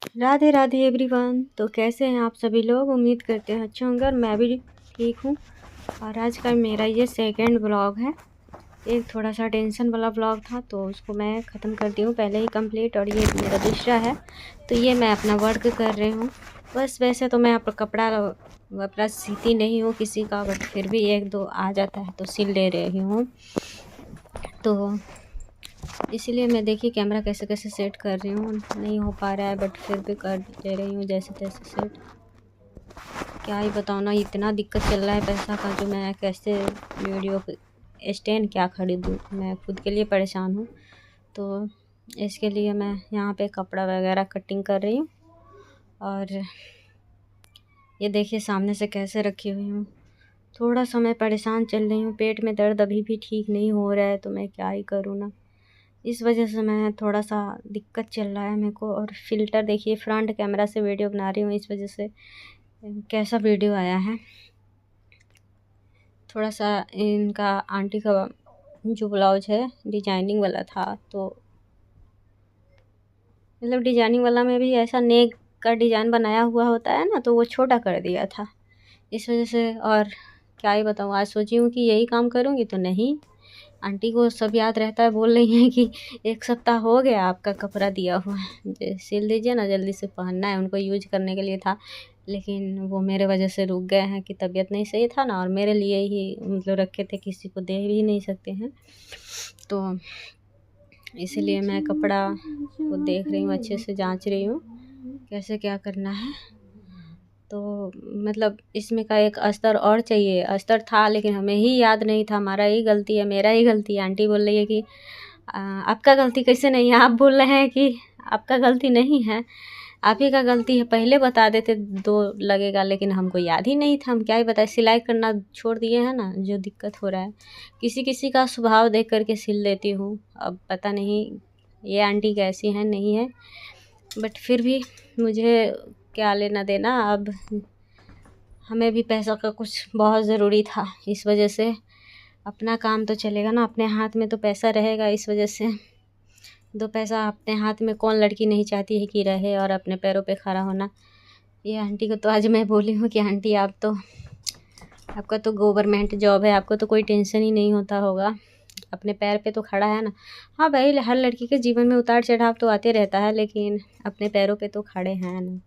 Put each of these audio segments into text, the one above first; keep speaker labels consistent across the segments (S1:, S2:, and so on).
S1: Radhe Radhe everyone. तो कैसे हैं आप सभी लोग? उम्मीद करते हैं अच्छे होंगे और मैं भी ठीक हूँ। और आज का मेरा ये सेकंड ब्लॉग है। एक थोड़ा सा टेंशन वाला ब्लॉग था तो उसको मैं ख़त्म कर दी हूँ पहले ही कंप्लीट, और ये मेरा दूसरा है। तो ये मैं अपना वर्क कर रही हूँ। बस वैसे तो मैं आप कपड़ा वपड़ा सीती नहीं हूँ किसी का, बट फिर भी एक दो आ जाता है तो सिल ले रही हूँ। तो इसीलिए मैं देखिए कैमरा कैसे कैसे सेट कर रही हूँ। नहीं हो पा रहा है बट फिर भी कर ले रही हूँ जैसे तैसे सेट। क्या ही बताऊँ ना, इतना दिक्कत चल रहा है पैसा का, जो मैं कैसे वीडियो स्टैंड क्या ख़रीदूँ। मैं खुद के लिए परेशान हूँ। तो इसके लिए मैं यहाँ पे कपड़ा वगैरह कटिंग कर रही हूँ। और ये देखिए सामने से कैसे रखी हुई हूँ। थोड़ा सा मैं परेशान चल रही हूँ, पेट में दर्द अभी भी ठीक नहीं हो रहा है, तो मैं क्या ही करूँ ना। इस वजह से मैं थोड़ा सा दिक्कत चल रहा है मेरे को। और फ़िल्टर देखिए, फ्रंट कैमरा से वीडियो बना रही हूँ, इस वजह से कैसा वीडियो आया है। थोड़ा सा इनका आंटी का जो ब्लाउज है डिजाइनिंग वाला था, तो मतलब डिजाइनिंग वाला में भी ऐसा नेक का डिज़ाइन बनाया हुआ होता है ना, तो वो छोटा कर दिया था इस वजह से। और क्या ही बताऊँ, आज सोची हूँ कि यही काम करूँगी तो नहीं, आंटी को सब याद रहता है। बोल रही हैं कि 1 सप्ताह हो गया आपका कपड़ा दिया हुआ है, सिल दीजिए ना, जल्दी से पहनना है। उनको यूज करने के लिए था, लेकिन वो मेरे वजह से रुक गए हैं कि तबीयत नहीं सही था ना, और मेरे लिए ही मतलब रखे थे, किसी को दे भी नहीं सकते हैं। तो इसीलिए मैं कपड़ा को देख रही हूँ, अच्छे से जांच रही हूँ कैसे क्या करना है। तो मतलब इसमें का एक अस्तर और चाहिए, अस्तर था लेकिन हमें ही याद नहीं था। हमारा ही गलती है, मेरा ही गलती है। आंटी बोल रही है कि आपका गलती कैसे नहीं है? आप बोल रहे हैं कि आपका गलती नहीं है, आप ही का गलती है, पहले बता देते दो लगेगा। लेकिन हमको याद ही नहीं था, हम क्या ही बताए। सिलाई करना छोड़ दिए हैं ना, जो दिक्कत हो रहा है। किसी किसी का स्वभाव देख करके सिल लेती हूँ, अब पता नहीं ये आंटी कैसी हैं नहीं है, बट फिर भी मुझे क्या लेना देना। अब हमें भी पैसा का कुछ बहुत ज़रूरी था, इस वजह से अपना काम तो चलेगा ना, अपने हाथ में तो पैसा रहेगा। इस वजह से दो पैसा अपने हाथ में कौन लड़की नहीं चाहती है कि रहे और अपने पैरों पे खड़ा होना। ये आंटी को तो आज मैं बोली हूँ कि आंटी आप तो, आपका तो गवर्नमेंट जॉब है, आपको तो कोई टेंशन ही नहीं होता होगा, अपने पैर पे तो खड़ा है ना। हाँ भाई, हर लड़की के जीवन में उतार चढ़ाव तो आते रहता है, लेकिन अपने पैरों पे तो खड़े हैं ना।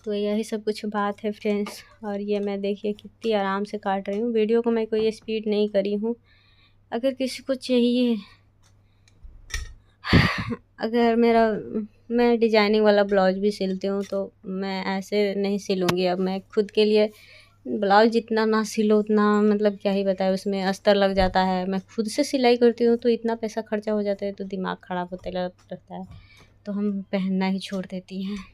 S1: तो यही सब कुछ बात है फ्रेंड्स। और ये मैं देखिए कितनी आराम से काट रही हूँ वीडियो को, मैं कोई स्पीड नहीं करी हूँ। अगर किसी को चाहिए, अगर मैं डिजाइनिंग वाला ब्लाउज भी सिलती हूँ, तो मैं ऐसे नहीं सिलूँगी। अब मैं खुद के लिए ब्लाउज जितना ना सिलो उतना, मतलब क्या ही बताए, उसमें अस्तर लग जाता है। मैं खुद से सिलाई करती हूँ तो इतना पैसा खर्चा हो जाता है, तो दिमाग ख़राब होते रहता है, तो हम पहनना ही छोड़ देती हैं।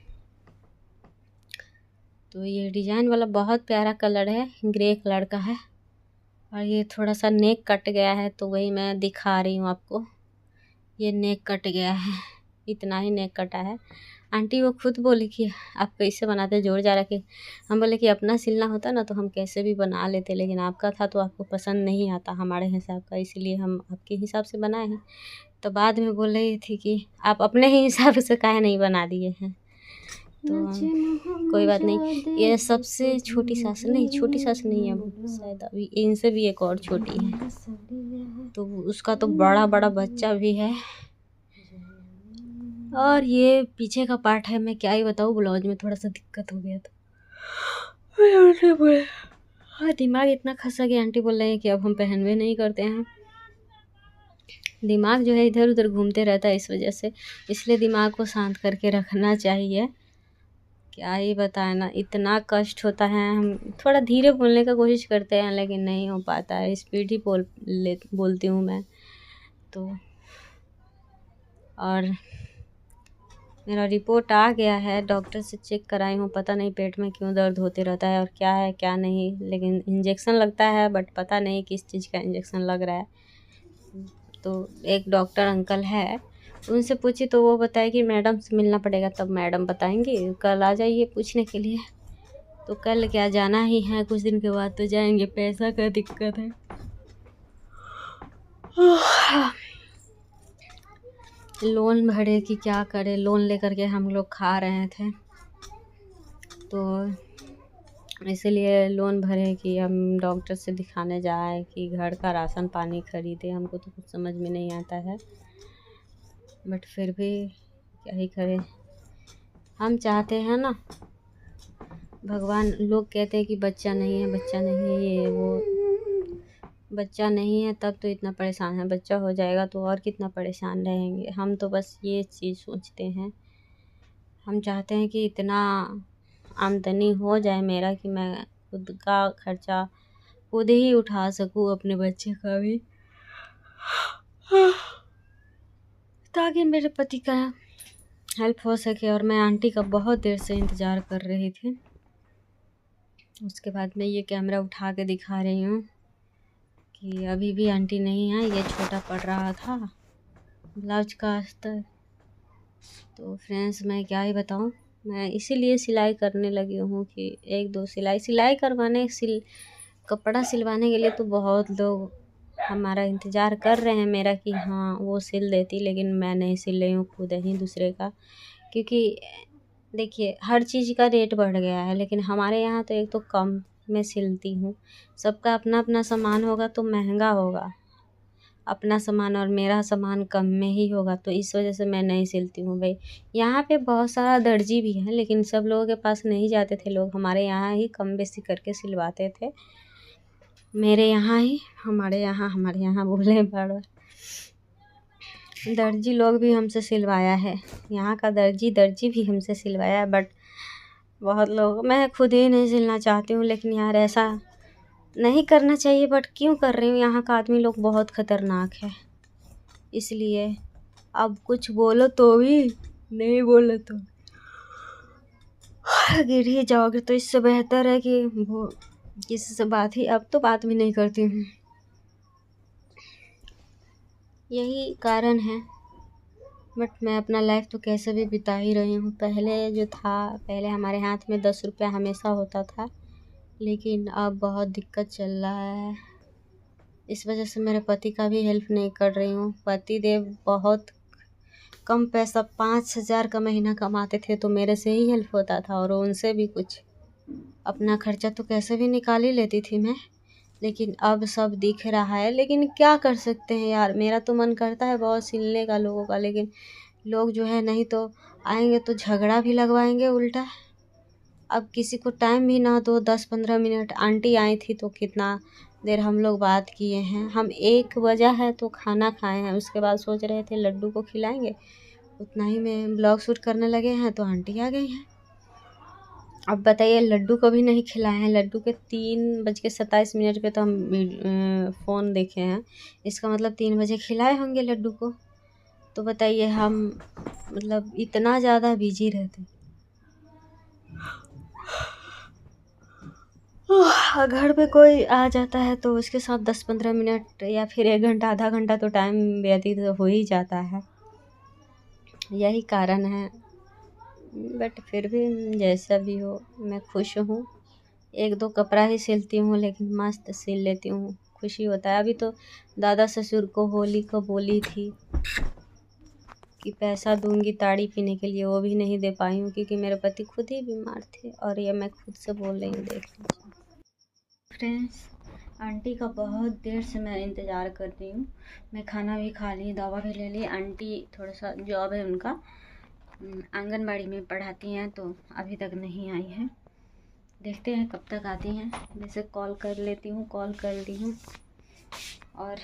S1: तो ये डिज़ाइन वाला बहुत प्यारा कलर है, ग्रे कलर का है। और ये थोड़ा सा नेक कट गया है, तो वही मैं दिखा रही हूँ आपको। ये नेक कट गया है, इतना ही नेक कटा है। आंटी वो खुद बोली कि आप कैसे बनाते, जोड़ जा रहा के। हम बोले कि अपना सिलना होता ना तो हम कैसे भी बना लेते, लेकिन आपका था तो आपको पसंद नहीं आता हमारे हिसाब का, इसीलिए हम आपके हिसाब से बनाए हैं। तो बाद में बोल रही थी कि आप अपने ही हिसाब से काहे नहीं बना दिए हैं। तो कोई बात नहीं, ये सबसे छोटी सास नहीं, छोटी सास नहीं है शायद, अभी इनसे भी एक और छोटी है, तो उसका तो बड़ा बड़ा बच्चा भी है। और ये पीछे का पार्ट है, मैं क्या ही बताऊँ, ब्लाउज में थोड़ा सा दिक्कत हो गया था। हाँ, दिमाग इतना खसा गया, आंटी बोल रहे हैं कि अब हम पहनवे नहीं करते हैं। दिमाग जो है इधर उधर घूमते रहता है इस वजह से, इसलिए दिमाग को शांत करके रखना चाहिए। क्या ही बताए ना, इतना कष्ट होता है। हम थोड़ा धीरे बोलने का कोशिश करते हैं, लेकिन नहीं हो पाता है, स्पीड ही बोलती हूँ मैं तो। और मेरा रिपोर्ट आ गया है, डॉक्टर से चेक कराई हूँ, पता नहीं पेट में क्यों दर्द होते रहता है और क्या है क्या नहीं। लेकिन इंजेक्शन लगता है, बट पता नहीं किस चीज़ का इंजेक्शन लग रहा है। तो एक डॉक्टर अंकल है, उनसे पूछी तो वो बताए कि मैडम से मिलना पड़ेगा, तब मैडम बताएंगे। कल आ जाइए पूछने के लिए। तो कल क्या, जाना ही है, कुछ दिन के बाद तो जाएंगे, पैसा का दिक्कत है। लोन भरे कि क्या करें, लोन लेकर के हम लोग खा रहे थे, तो इसीलिए लोन भरे कि हम डॉक्टर से दिखाने जाए कि घर का राशन पानी खरीदे। हमको तो कुछ समझ में नहीं आता है, बट फिर भी क्या ही करें। हम चाहते हैं ना, भगवान, लोग कहते हैं कि बच्चा नहीं है, बच्चा नहीं है, ये वो। बच्चा नहीं है तब तो इतना परेशान है, बच्चा हो जाएगा तो और कितना परेशान रहेंगे। हम तो बस ये चीज़ सोचते हैं, हम चाहते हैं कि इतना आमदनी हो जाए मेरा कि मैं खुद का खर्चा खुद ही उठा सकूँ, अपने बच्चे का भी, ताकि मेरे पति का हेल्प हो सके। और मैं आंटी का बहुत देर से इंतज़ार कर रही थी। उसके बाद मैं ये कैमरा उठा के दिखा रही हूँ कि अभी भी आंटी नहीं है। ये छोटा पड़ रहा था ब्लाउज का अस्तर। तो फ्रेंड्स, मैं क्या ही बताऊँ, मैं इसीलिए सिलाई करने लगी हूँ कि एक दो सिलाई करवाने कपड़ा सिलवाने के लिए तो बहुत लोग हमारा इंतज़ार कर रहे हैं मेरा कि हाँ वो सिल देती, लेकिन मैं नहीं सिल रही हूँ खुद ही दूसरे का। क्योंकि देखिए, हर चीज़ का रेट बढ़ गया है, लेकिन हमारे यहाँ तो एक तो कम में सिलती हूँ। सबका अपना अपना सामान होगा तो महंगा होगा, अपना सामान और मेरा सामान कम में ही होगा, तो इस वजह से मैं नहीं सिलती हूँ भाई। यहाँ पे बहुत सारा दर्जी भी है, लेकिन सब लोगों के पास नहीं जाते थे लोग, हमारे यहाँ ही कम बेसी करके सिलवाते थे। मेरे यहाँ ही हमारे यहाँ बोले बार दर्जी लोग भी हमसे सिलवाया है, यहाँ का दर्जी भी हमसे सिलवाया है। बट बहुत लोग, मैं खुद ही नहीं सिलना चाहती हूँ, लेकिन यार ऐसा नहीं करना चाहिए, बट क्यों कर रही हूँ। यहाँ का आदमी लोग बहुत ख़तरनाक है, इसलिए अब कुछ बोलो तो भी, नहीं बोलो तो गिर ही जाओगे। तो इससे बेहतर है कि वो किसी से अब तो बात भी नहीं करती हूँ। यही कारण है, बट मैं अपना लाइफ तो कैसे भी बिता ही रही हूँ। पहले हमारे हाथ में 10 रुपया हमेशा होता था, लेकिन अब बहुत दिक्कत चल रहा है। इस वजह से मेरे पति का भी हेल्प नहीं कर रही हूँ। पति देव बहुत कम पैसा 5,000 का महीना कमाते थे, तो मेरे से ही हेल्प होता था, और उनसे भी कुछ अपना खर्चा तो कैसे भी निकाल ही लेती थी मैं। लेकिन अब सब दिख रहा है, लेकिन क्या कर सकते हैं यार। मेरा तो मन करता है बहुत सिलने का लोगों का, लेकिन लोग जो है नहीं तो आएंगे तो झगड़ा भी लगवाएंगे उल्टा। अब किसी को टाइम भी ना दो 10-15 मिनट। आंटी आई थी तो कितना देर हम लोग बात किए हैं। हम 1 बजा है तो खाना खाए हैं, उसके बाद सोच रहे थे लड्डू को खिलाएंगे, उतना ही में ब्लॉग शूट करने लगे हैं तो आंटी आ गई हैं। अब बताइए, लड्डू को भी नहीं खिलाए हैं। लड्डू के 3:27 पे तो हम फ़ोन देखे हैं, इसका मतलब 3 बजे खिलाए होंगे लड्डू को। तो बताइए, हम मतलब इतना ज़्यादा बिजी रहते। घर पे कोई आ जाता है तो उसके साथ 10-15 मिनट या फिर 1 घंटा आधा घंटा तो टाइम व्यतीत हो ही जाता है। यही कारण है, बट फिर भी जैसा भी हो मैं खुश हूँ। 1-2 कपड़ा ही सिलती हूँ, लेकिन मस्त सिल लेती हूँ, खुशी होता है। अभी तो दादा ससुर को होली को बोली थी कि पैसा दूंगी ताड़ी पीने के लिए, वो भी नहीं दे पाई हूँ, क्योंकि मेरे पति खुद ही बीमार थे। और ये मैं खुद से बोल रही हूँ, देख लीजिए फ्रेंड्स। आंटी का बहुत देर से मैं इंतज़ार कर रही हूँ। मैं खाना भी खा ली, दवा भी ले ली। आंटी थोड़ा सा जॉब है उनका, आंगनबाड़ी में पढ़ाती हैं, तो अभी तक नहीं आई हैं। देखते हैं कब तक आती हैं। वैसे कॉल कर ली हूँ। और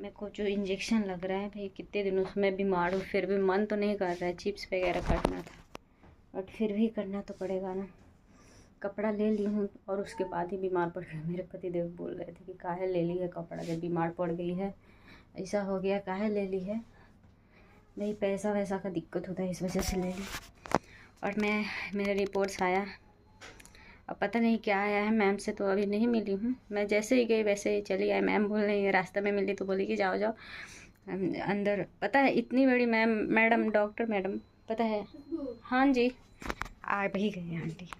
S1: मेरे को जो इंजेक्शन लग रहा है भाई, कितने दिनों से मैं बीमार हूँ, फिर भी मन तो नहीं कर रहा है। चिप्स वगैरह काटना था, बट फिर भी करना तो पड़ेगा ना। कपड़ा ले ली हूँ और उसके बाद ही बीमार पड़ गई। मेरे पति देव बोल रहे थे कि काहे ले ली है कपड़ा, जब बीमार पड़ गई है, ऐसा हो गया, काहे ले ली है। भाई पैसा वैसा का दिक्कत होता है, इस वजह से ले ली। और मेरा रिपोर्ट्स आया, अब पता नहीं क्या आया है। मैम से तो अभी नहीं मिली हूँ। मैं जैसे ही गई वैसे ही चली आई। मैम बोल रही है, रास्ते में मिली तो बोली कि जाओ जाओ अंदर। पता है इतनी बड़ी मैडम, डॉक्टर मैडम, पता है। हाँ जी, आ भी गई आंटी।